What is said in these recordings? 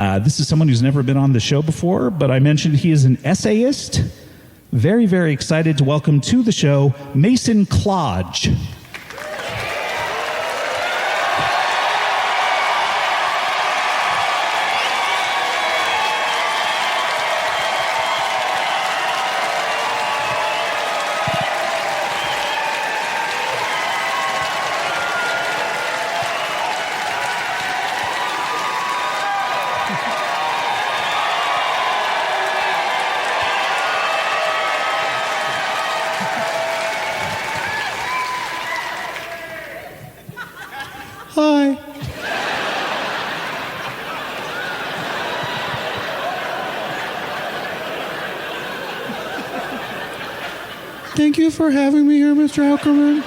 This is someone who's never been on the show before, but I mentioned he is an essayist. Very, very excited to welcome to the show Mason Clodge. Hi. Thank you for having me here, Mr. Aukerman.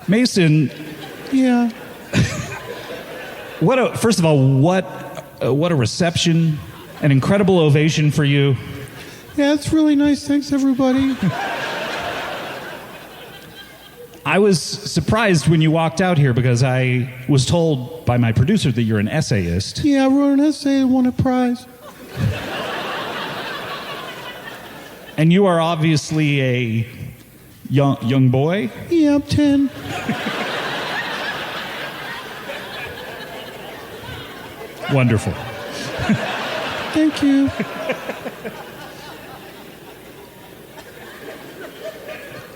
Mason, Yeah. first of all, what a reception, an incredible ovation for you. Yeah, it's really nice. Thanks, everybody. I was surprised when you walked out here because I was told by my producer that you're an essayist. Yeah, I wrote an essay and won a prize. And you are obviously a young boy. Yeah, I'm 10. Wonderful. Thank you.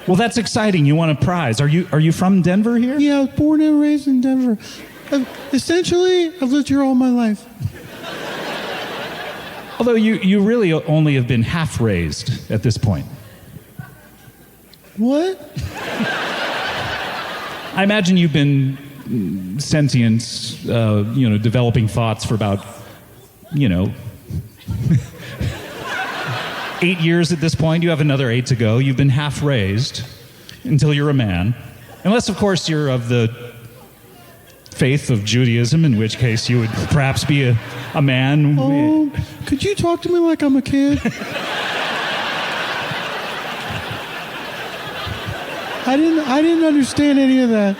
Well, that's exciting. You won a prize. Are you from Denver here? Yeah, I was born and raised in Denver. Essentially, I've lived here all my life. Although you really only have been half raised at this point. What? I imagine you've been sentient, developing thoughts for about, 8 years at this point. You have another 8 to go. You've been half raised until you're a man. Unless, of course, you're of the faith of Judaism, in which case you would perhaps be a man. Oh, could you talk to me like I'm a kid? I didn't understand any of that.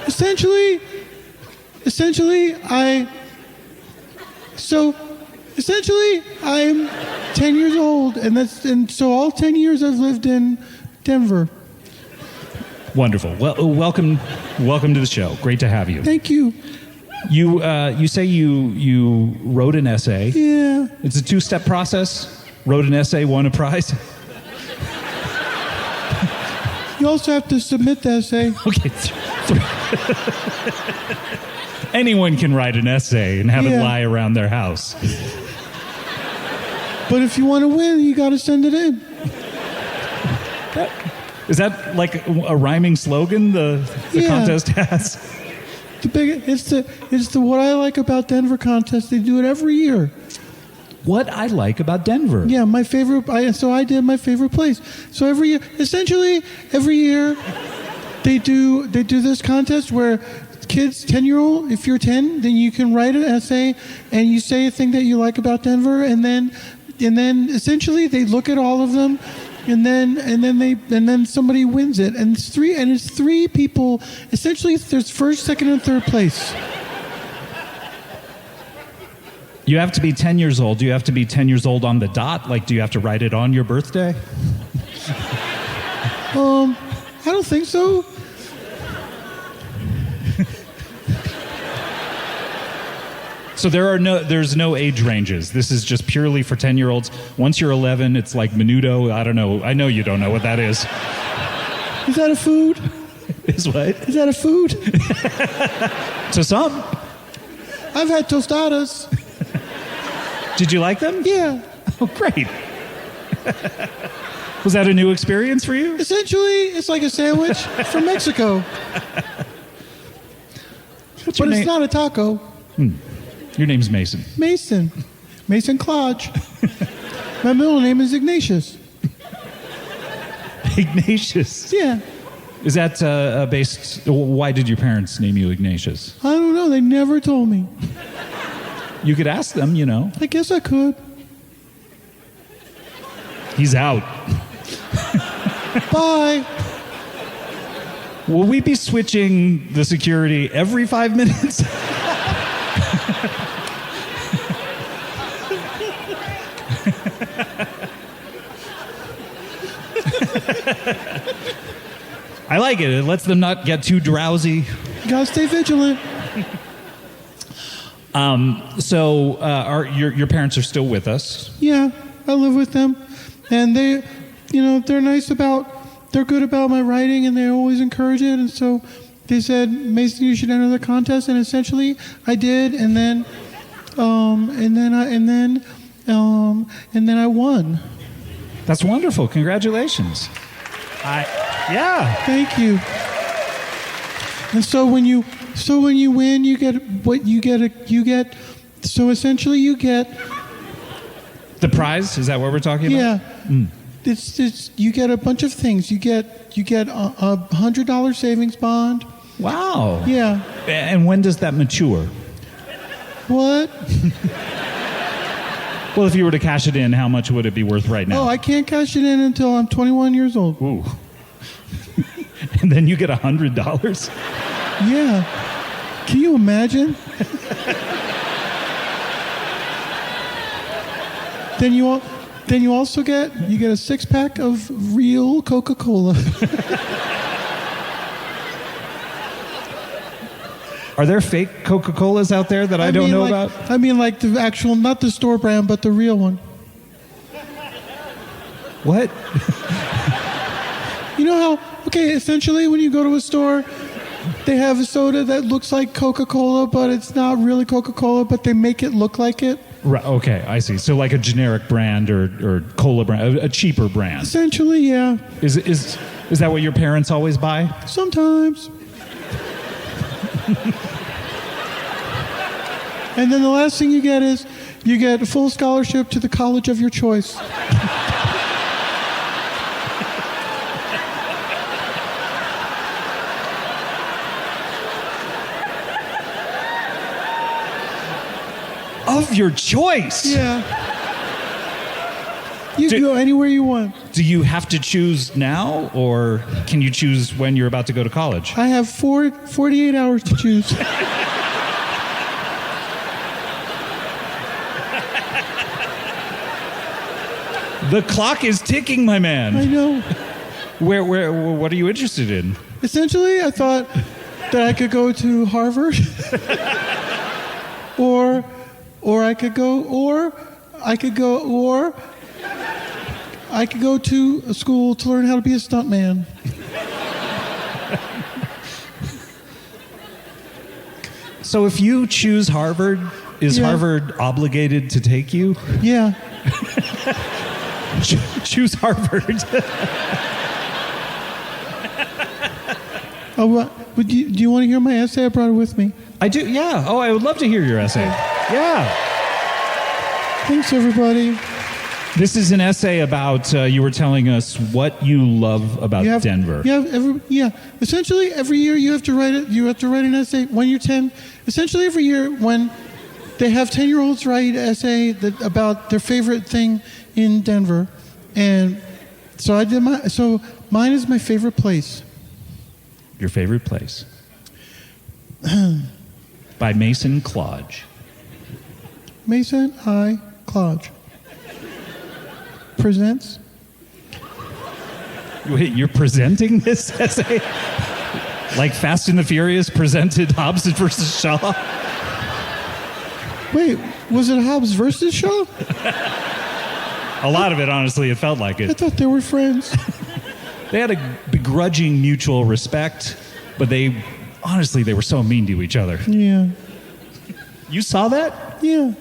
Essentially, I'm 10 years old, and so all 10 years I've lived in Denver. Wonderful. Well, welcome to the show. Great to have you. Thank you. You say you wrote an essay. Yeah. It's a 2-step process. Wrote an essay, won a prize. You also have to submit the essay. Okay. Anyone can write an essay and have it lie around their house. But if you want to win, you got to send it in. Is that like a rhyming slogan the contest has? It's the What I Like About Denver contest. They do it every year. What I like about Denver. Yeah, my favorite. So I did my favorite place. So every year, they do this contest where kids, 10-year-old, if you're 10, then you can write an essay and you say a thing that you like about Denver, and then essentially they look at all of them, and then somebody wins it, and it's three people. Essentially, there's first, second, and third place. You have to be 10 years old. Do you have to be 10 years old on the dot? Like, do you have to write it on your birthday? I don't think so. So there's no age ranges. This is just purely for 10-year-olds. Once you're 11, it's like menudo. I don't know. I know you don't know what that is. Is that a food? Is what? Is that a food? To some. I've had tostadas. Did you like them? Yeah. Oh, great. Was that a new experience for you? Essentially, it's like a sandwich from Mexico. What's your But name? it's not a taco. Your name's Mason. Mason Clodge. My middle name is Ignatius. Ignatius. Yeah. Is that based... Why did your parents name you Ignatius? I don't know. They never told me. You could ask them, you know. I guess I could. He's out. Bye. Will we be switching the security every 5 minutes? I like it. It lets them not get too drowsy. Gotta stay vigilant. So your parents are still with us? Yeah, I live with them, and they're nice about, they're good about my writing, and they always encourage it. And so they said, Mason, you should enter the contest, and essentially I did, and then I won. That's wonderful. Congratulations. Yeah. Thank you. And so when you win, you get what you get. So essentially, you get the prize. Is that what we're talking about? Yeah. It's you get a bunch of things. You get a $100 savings bond. Wow. Yeah. And when does that mature? What? Well, if you were to cash it in, how much would it be worth right now? Oh, I can't cash it in until I'm 21 years old. Ooh. And then you get $100? Yeah. Can you imagine? Then you also get a 6-pack of real Coca-Cola. Are there fake Coca-Colas out there that I don't know about? I mean, like the actual, not the store brand, but the real one. What? You know how, okay, essentially when you go to a store, they have a soda that looks like Coca-Cola, but it's not really Coca-Cola, but they make it look like it. Right, okay, I see. So like a generic brand or cola brand, a cheaper brand. Essentially, yeah. Is that what your parents always buy? Sometimes. And then the last thing you get is you get a full scholarship to the college of your choice. Of your choice? Yeah. You can go anywhere you want. Do you have to choose now, or can you choose when you're about to go to college? I have 48 hours to choose. The clock is ticking, my man. I know. What are you interested in? Essentially, I thought that I could go to Harvard, or I could go to a school to learn how to be a stuntman. So if you choose Harvard, is Yeah. Harvard obligated to take you? Yeah. Choose Harvard. Oh, what? Do you want to hear my essay? I brought it with me. I do, yeah. Oh, I would love to hear your essay. Yeah. Thanks, everybody. This is an essay about, you were telling us what you love about Denver. Essentially, every year you have to write it. You have to write an essay when you're 10. Essentially, every year when they have 10-year-olds write an essay about their favorite thing in Denver, and so I did mine is my favorite place. Your favorite place. By Mason Clodge. Mason I. Clodge presents. Wait, you're presenting this essay? Like Fast and the Furious presented Hobbs versus Shaw? Wait, was it Hobbs versus Shaw? A lot of it, honestly, it felt like I it. thought they were friends. They had a begrudging mutual respect, but they were so mean to each other. Yeah. You saw that? Yeah.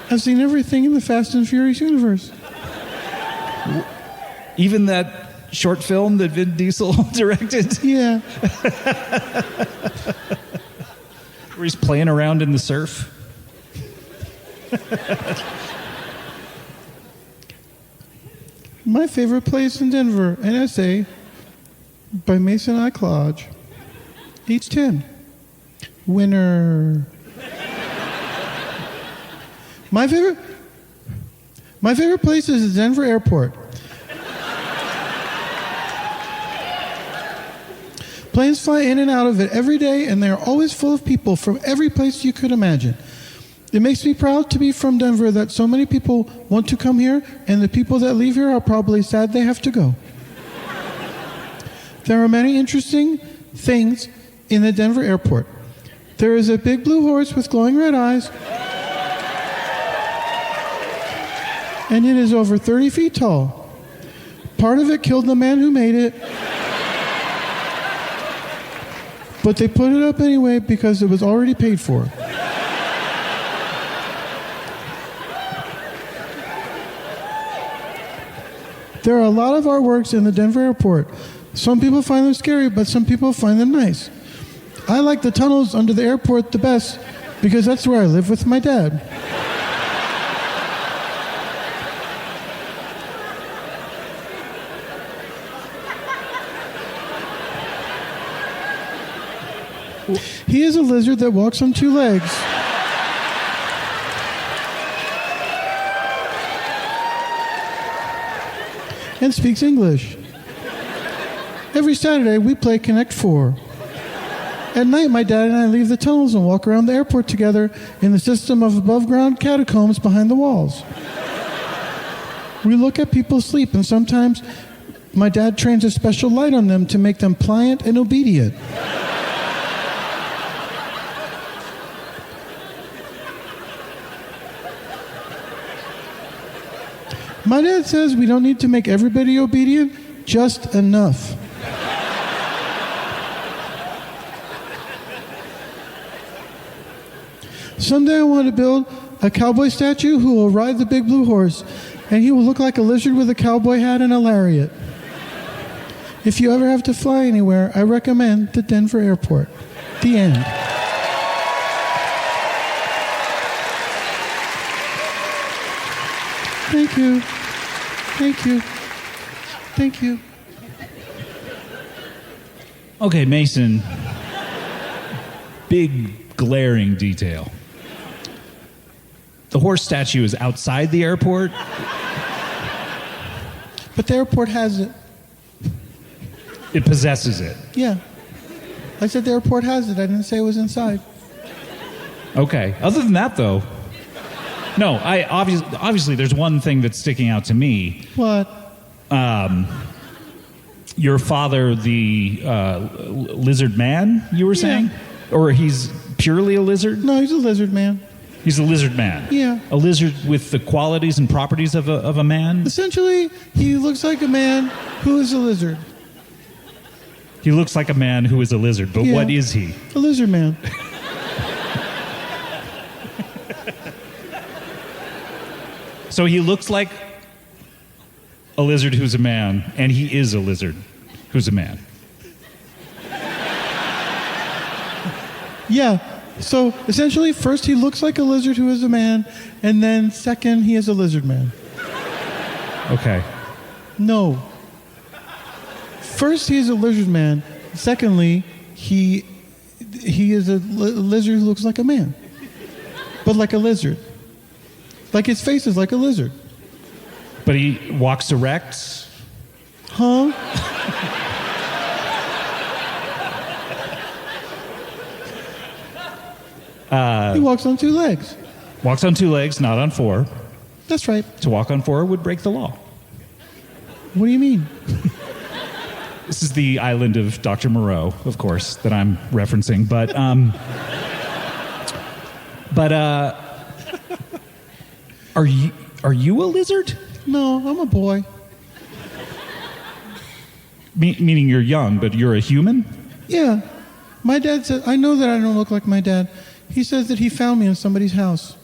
I've seen everything in the Fast and Furious universe. Even that short film that Vin Diesel directed? Yeah. Where he's playing around in the surf? My favorite place in Denver, an essay by Mason I. Clodge. Each 10. Winner. My favorite place is the Denver airport. Planes fly in and out of it every day, and they're always full of people from every place you could imagine. It makes me proud to be from Denver that so many people want to come here, and the people that leave here are probably sad they have to go. There are many interesting things in the Denver airport. There is a big blue horse with glowing red eyes, and it is over 30 feet tall. Part of it killed the man who made it, but they put it up anyway because it was already paid for. There are a lot of artworks in the Denver airport. Some people find them scary, but some people find them nice. I like the tunnels under the airport the best because that's where I live with my dad. He is a lizard that walks on two legs. And speaks English. Every Saturday, we play Connect 4. At night, my dad and I leave the tunnels and walk around the airport together in the system of above-ground catacombs behind the walls. We look at people sleep, and sometimes my dad trains a special light on them to make them pliant and obedient. My dad says we don't need to make everybody obedient, just enough. Someday I want to build a cowboy statue who will ride the big blue horse, and he will look like a lizard with a cowboy hat and a lariat. If you ever have to fly anywhere, I recommend the Denver airport. The end. Thank you. Thank you. Thank you. Okay, Mason. Big glaring detail. The horse statue is outside the airport. But the airport has it. It possesses it. Yeah. I said the airport has it. I didn't say it was inside. Okay. Other than that, though, no. Obviously, there's one thing that's sticking out to me. What? Your father, the lizard man, you were saying? Or he's purely a lizard? No, he's a lizard man. He's a lizard man? Yeah. A lizard with the qualities and properties of a man? Essentially, he looks like a man who is a lizard. He looks like a man who is a lizard, but what is he? A lizard man. So he looks like a lizard who's a man, and he is a lizard who's a man. Yeah. So essentially, first he looks like a lizard who is a man, and then second, he is a lizard man. Okay. No. First, he is a lizard man. Secondly, he is a lizard who looks like a man, but like a lizard. Like his face is like a lizard. But he walks erect? Huh? He walks on two legs. Walks on two legs, not on four. That's right. To walk on four would break the law. What do you mean? This is the island of Dr. Moreau, of course, that I'm referencing. But are you a lizard? No, I'm a boy. Meaning you're young, but you're a human? Yeah. My dad said, I know that I don't look like my dad. He says that he found me in somebody's house.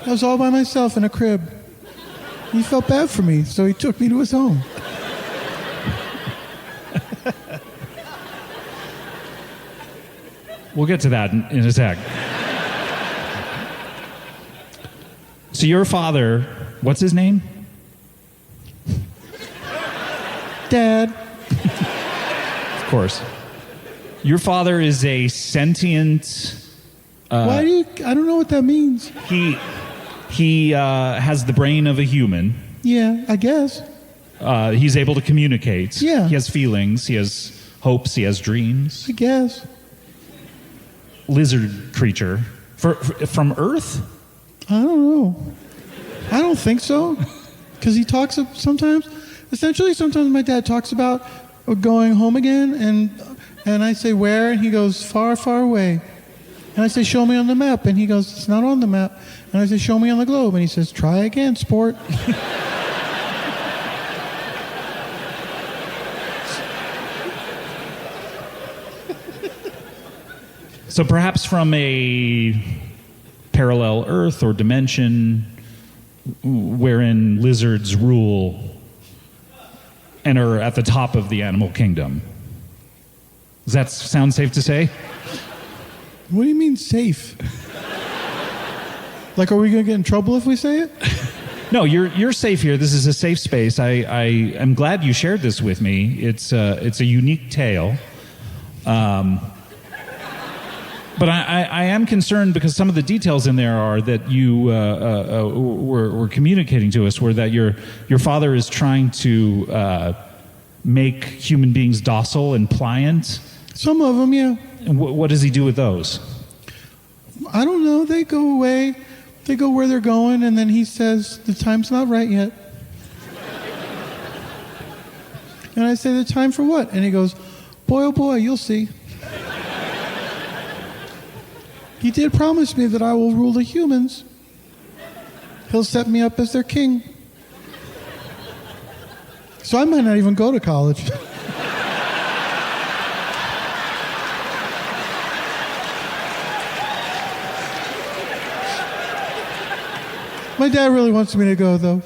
I was all by myself in a crib. He felt bad for me, so he took me to his home. We'll get to that in a sec. So your father, what's his name? Dad. Of course. Your father is a sentient... Why do you... I don't know what that means. He has the brain of a human. Yeah, I guess. He's able to communicate. Yeah. He has feelings. He has hopes. He has dreams. I guess. Lizard creature. From Earth? I don't know. I don't think so. Because he talks sometimes. Essentially, sometimes my dad talks about going home again, and I say, where? And he goes, far, far away. And I say, show me on the map. And he goes, it's not on the map. And I say, show me on the globe. And he says, try again, sport. So perhaps from a parallel Earth or dimension wherein lizards rule and are at the top of the animal kingdom. Does that sound safe to say? What do you mean safe? Like, are we going to get in trouble if we say it? No, you're safe here. This is a safe space. I am glad you shared this with me. It's a unique tale. But I am concerned because some of the details in there are that you were communicating to us were that your father is trying to make human beings docile and pliant. Some of them, yeah. And what does he do with those? I don't know. They go away. They go where they're going, and then he says, the time's not right yet. And I say, the time for what? And he goes, boy, oh boy, you'll see. He did promise me that I will rule the humans. He'll set me up as their king. So I might not even go to college. My dad really wants me to go, though.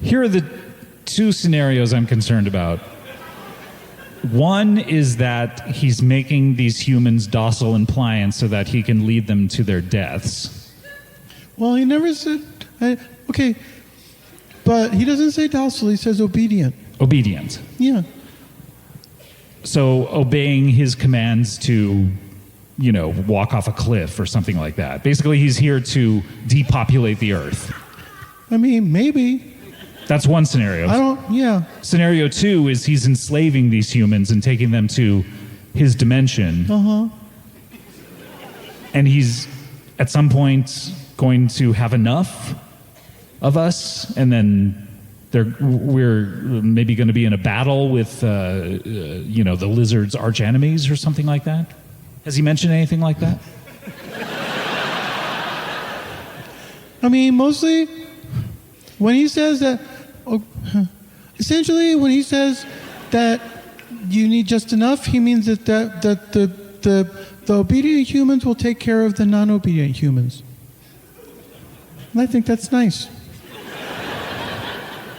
Here are the two scenarios I'm concerned about. One is that he's making these humans docile and pliant so that he can lead them to their deaths. Well, he never said... okay, but he doesn't say docile, he says obedient. Obedient. Yeah. So obeying his commands to, walk off a cliff or something like that. Basically, he's here to depopulate the earth. I mean, maybe. That's one scenario. Yeah. Scenario two is he's enslaving these humans and taking them to his dimension. Uh-huh. And he's, at some point, going to have enough of us, and then we're maybe going to be in a battle with, the lizard's arch enemies or something like that. Has he mentioned anything like that? I mean, mostly, when he says that... essentially, when he says that you need just enough, he means that the obedient humans will take care of the non-obedient humans. And I think that's nice.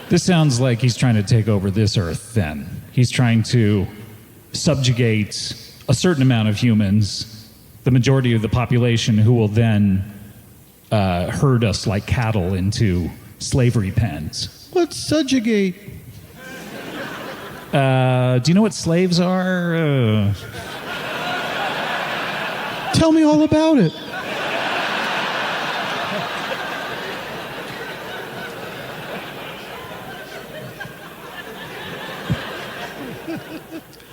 This sounds like he's trying to take over this earth, then. He's trying to subjugate a certain amount of humans, the majority of the population, who will then herd us like cattle into slavery pens. What's subjugate? Do you know what slaves are? Tell me all about it.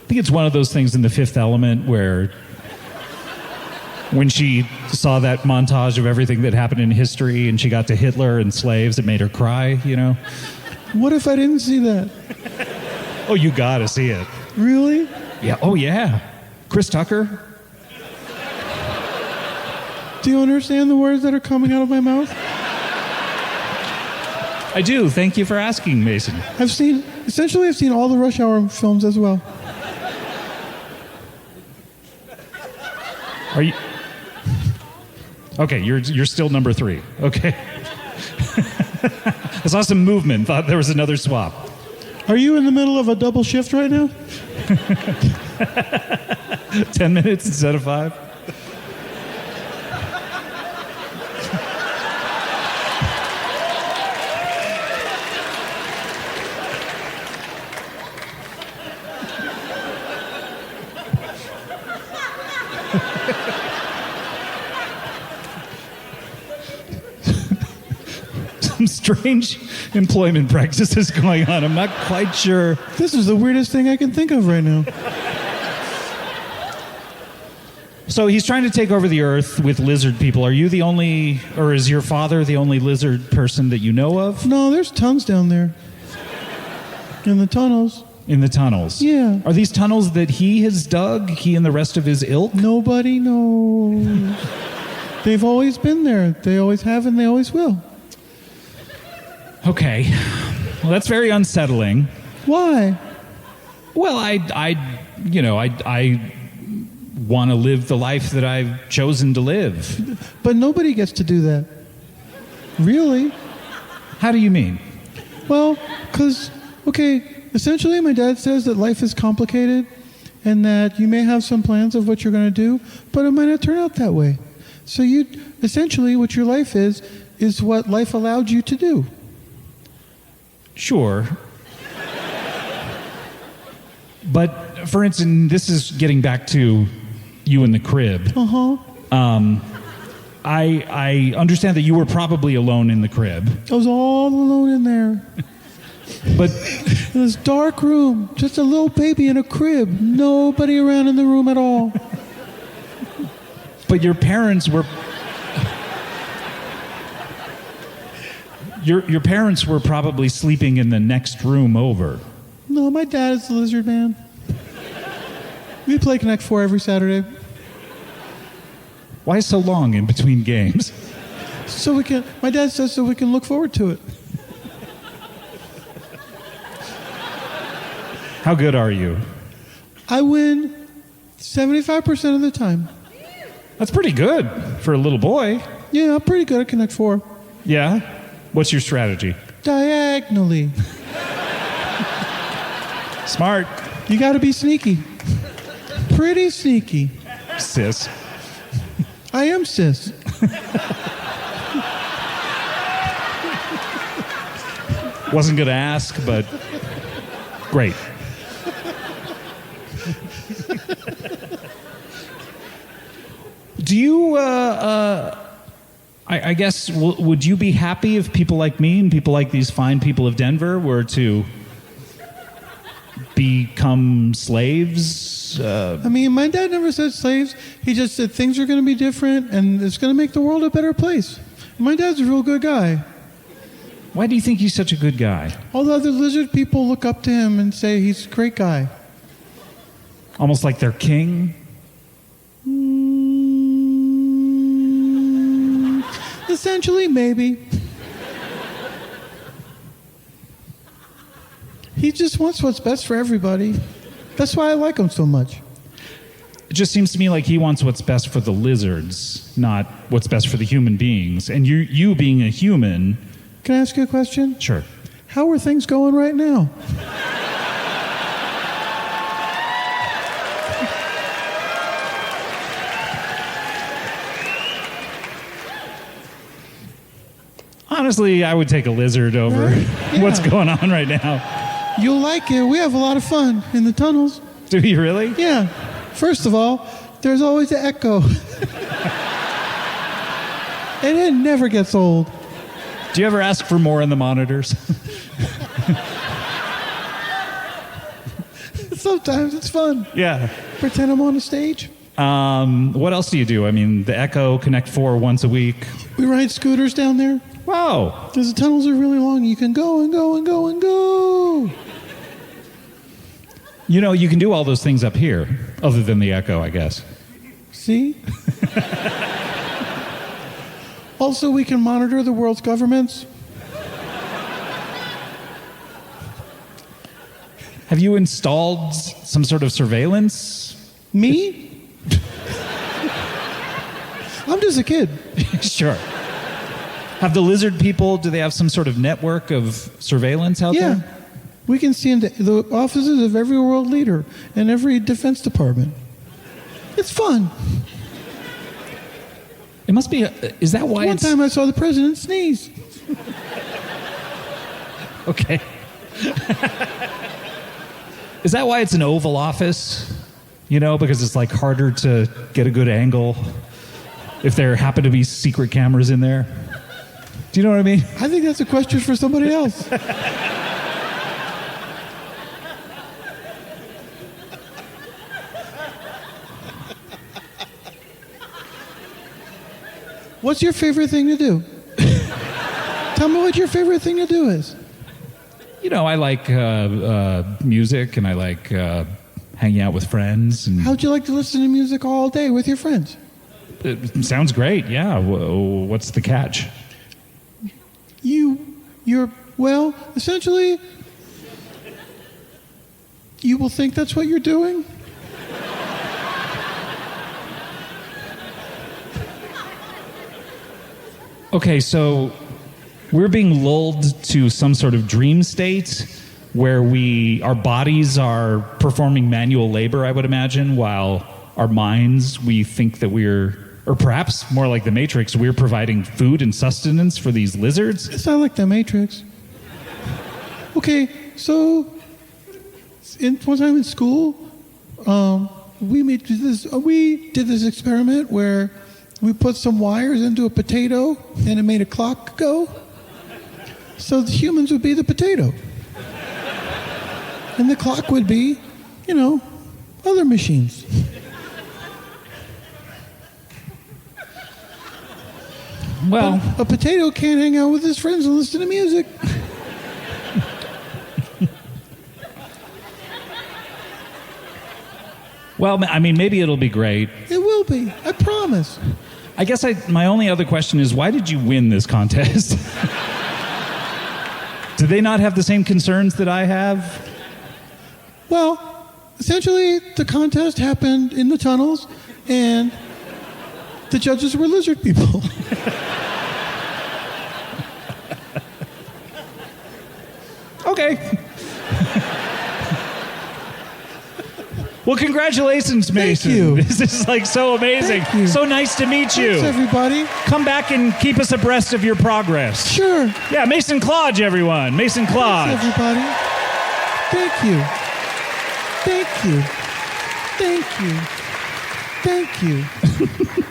I think it's one of those things in The Fifth Element where when she saw that montage of everything that happened in history and she got to Hitler and slaves, it made her cry, What if I didn't see that? Oh, you gotta see it. Really? Yeah. Oh, yeah. Chris Tucker. Do you understand the words that are coming out of my mouth? I do. Thank you for asking, Mason. I've seen all the Rush Hour films as well. Are you... Okay, you're still number 3. Okay. I saw some movement, thought there was another swap. Are you in the middle of a double shift right now? 10 minutes instead of 5? some strange employment practices going on. I'm not quite sure. This is the weirdest thing I can think of right now. So he's trying to take over the Earth with lizard people. Are you the only, or is your father the only lizard person that you know of? No, there's tons down there. In the tunnels. In the tunnels? Yeah. Are these tunnels that he has dug, he and the rest of his ilk? Nobody knows. They've always been there. They always have and they always will. Okay. Well, that's very unsettling. Why? Well, I want to live the life that I've chosen to live. But nobody gets to do that. Really? How do you mean? Well, because, okay, essentially my dad says that life is complicated and that you may have some plans of what you're going to do, but it might not turn out that way. So essentially what your life is what life allowed you to do. Sure. But, for instance, this is getting back to you in the crib. Uh-huh. I understand that you were probably alone in the crib. I was all alone in there. But in this dark room, just a little baby in a crib. Nobody around in the room at all. But your parents were... Your parents were probably sleeping in the next room over. No, my dad is the lizard man. We play Connect 4 every Saturday. Why so long in between games? My dad says so we can look forward to it. How good are you? I win 75% of the time. That's pretty good for a little boy. Yeah, I'm pretty good at Connect 4. Yeah? What's your strategy? Diagonally. Smart. You got to be sneaky. Pretty sneaky. Sis. I am cis. Wasn't going to ask, but great. Do you, I guess, would you be happy if people like me and people like these fine people of Denver were to become slaves? I mean, my dad never said slaves. He just said things are going to be different and it's going to make the world a better place. My dad's a real good guy. Why do you think he's such a good guy? All the other lizard people look up to him and say he's a great guy. Almost like their king? Essentially, maybe. He just wants what's best for everybody. That's why I like him so much. It just seems to me like he wants what's best for the lizards, not what's best for the human beings. And you being a human... Can I ask you a question? Sure. How are things going right now? Honestly, I would take a lizard over Yeah. what's going on right now. You'll like it. We have a lot of fun in the tunnels. Do you really? Yeah. First of all, there's always an echo. And it never gets old. Do you ever ask for more in the monitors? Sometimes it's fun. Yeah. Pretend I'm on a stage. What else do you do? I mean, the Echo, Connect 4 once a week. We ride scooters down there. Wow. Because the tunnels are really long. You can go and go and go and go. You know, you can do all those things up here, other than the Echo, I guess. See? Also, we can monitor the world's governments. Have you installed some sort of surveillance? Me? I'm just a kid. Sure. Have the lizard people, do they have some sort of network of surveillance out Yeah. there? We can see into the offices of every world leader and every defense department. It's fun. It must be, is that why One time I saw the president sneeze. Okay. Is that why it's an Oval Office? You know, because it's like harder to get a good angle if there happen to be secret cameras in there? Do you know what I mean? I think that's a question for somebody else. What's your favorite thing to do? Tell me what your favorite thing to do is. You know, I like music, and I like hanging out with friends. And How'd you like to listen to music all day with your friends? it sounds great. Yeah. What's the catch? Well, essentially, you will think that's what you're doing. Okay, so we're being lulled to some sort of dream state where our bodies are performing manual labor, I would imagine, while our minds, we think that or perhaps more like the Matrix, we're providing food and sustenance for these lizards. It's not like the Matrix. Okay, so one time in school, we did this experiment where we put some wires into a potato and it made a clock go. So the humans would be the potato. And the clock would be, other machines. Well, a potato can't hang out with his friends and listen to music. well, I mean, maybe it'll be great. It will be, I promise. I guess my only other question is, why did you win this contest? Do they not have the same concerns that I have? Well, essentially, the contest happened in the tunnels, and the judges were lizard people. Okay. Well, congratulations, Mason. Thank you. This is like so amazing. Thank you. So nice to meet you. Thanks, everybody. Come back and keep us abreast of your progress. Sure. Yeah, Mason Clodge, everyone. Mason Clodge. Thanks, everybody. Thank you. Thank you. Thank you. Thank you.